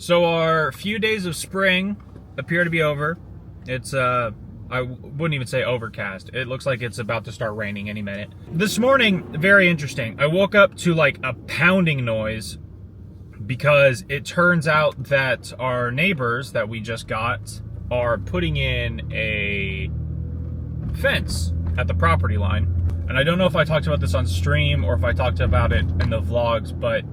So our few days of spring appear to be over. It's I wouldn't even say overcast. It looks like it's about to start raining any minute. This morning, very interesting. I woke up to like a pounding noise because it turns out that our neighbors that we just got are putting in a fence at the property line. And I don't know if I talked about this on stream or if I talked about it in the vlogs, but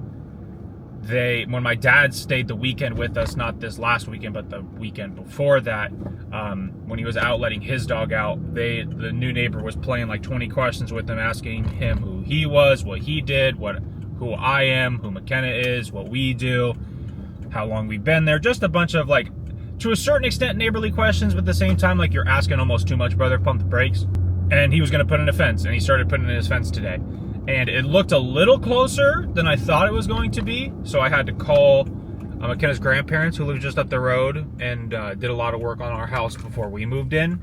when my dad stayed the weekend with us, not this last weekend, but the weekend before that, when he was out letting his dog out, the new neighbor was playing like 20 questions with him, asking him who he was, what he did, who I am, who McKenna is, what we do, how long we've been there. Just a bunch of like, to a certain extent, neighborly questions, but at the same time, like you're asking almost too much, brother, pump the brakes. And he was gonna put in a fence, and he started putting in his fence today. And it looked a little closer than I thought it was going to be. So I had to call McKenna's grandparents, who live just up the road, and did a lot of work on our house before we moved in.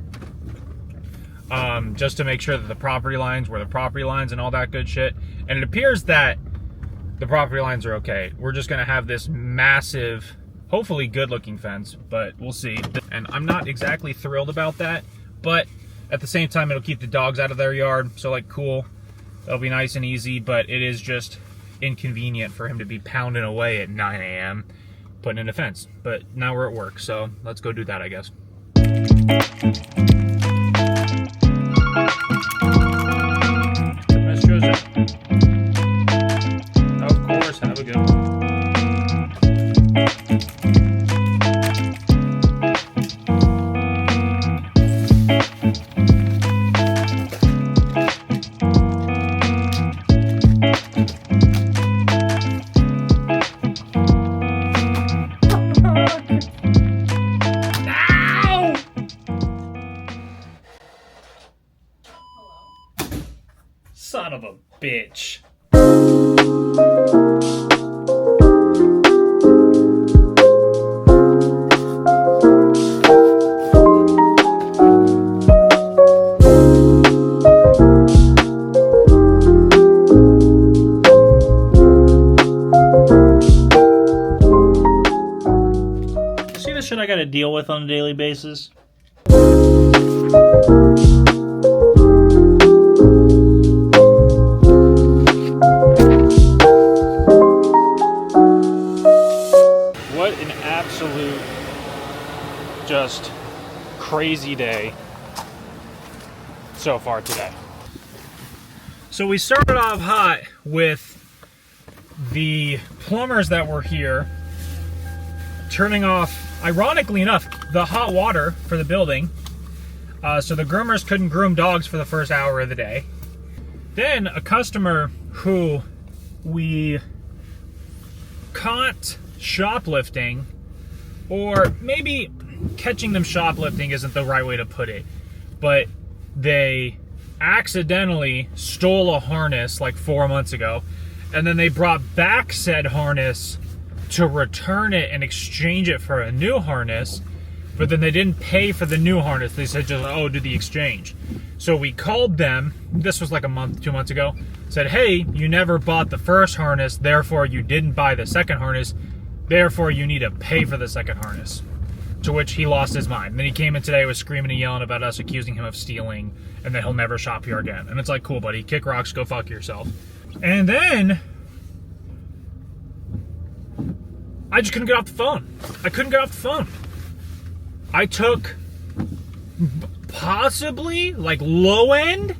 Just to make sure that the property lines were the property lines and all that good shit. And it appears that the property lines are okay. We're just gonna have this massive, hopefully good looking fence, but we'll see. And I'm not exactly thrilled about that, but at the same time, it'll keep the dogs out of their yard. So like, cool. It'll be nice and easy, but it is just inconvenient for him to be pounding away at 9 a.m. putting in a fence. But now we're at work, so let's go do that, I guess. Miss Joseph. Of course, have a good one. Son of a bitch. See the shit I gotta deal with on a daily basis? What an absolute just crazy day so far today. So we started off hot with the plumbers that were here turning off, ironically enough, the hot water for the building. So the groomers couldn't groom dogs for the first hour of the day. Then a customer who we caught shoplifting, or maybe catching them shoplifting isn't the right way to put it, but they accidentally stole a harness like 4 months ago, and then they brought back said harness to return it and exchange it for a new harness, but then they didn't pay for the new harness. They said just, oh, do the exchange. So we called them, this was like a month, 2 months ago, said, hey, you never bought the first harness, therefore you didn't buy the second harness, therefore you need to pay for the second harness. To which he lost his mind. Then he came in today, was screaming and yelling about us, accusing him of stealing, and that he'll never shop here again. And it's like, cool, buddy, kick rocks, go fuck yourself. And then I just couldn't get off the phone. I couldn't get off the phone. I took possibly, like, low end,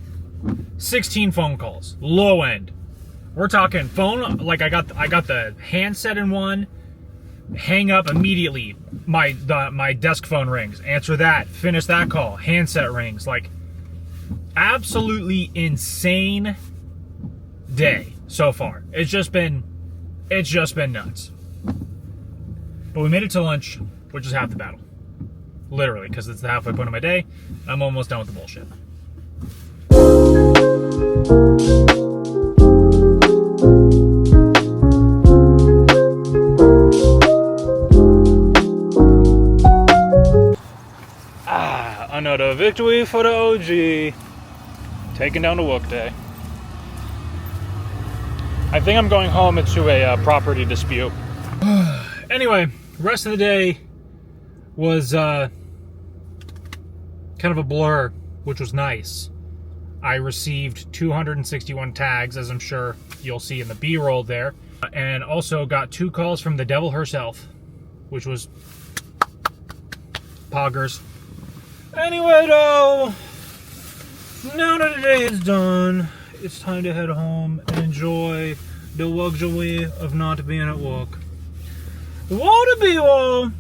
16 phone calls. Low end. We're talking phone, like I got the handset in one, hang up immediately. My desk phone rings. Answer that. Finish that call. Handset rings. Like, absolutely insane day so far. It's just been nuts. But we made it to lunch, which is half the battle. Literally, because it's the halfway point of my day. I'm almost done with the bullshit. Another victory for the OG. Taking down the workday. I think I'm going home into a property dispute. Anyway, rest of the day was kind of a blur, which was nice. I received 261 tags, as I'm sure you'll see in the B-roll there, and also got 2 calls from the devil herself, which was poggers. Anyway, though, now that the day is done, it's time to head home and enjoy the luxury of not being at work. Water be all.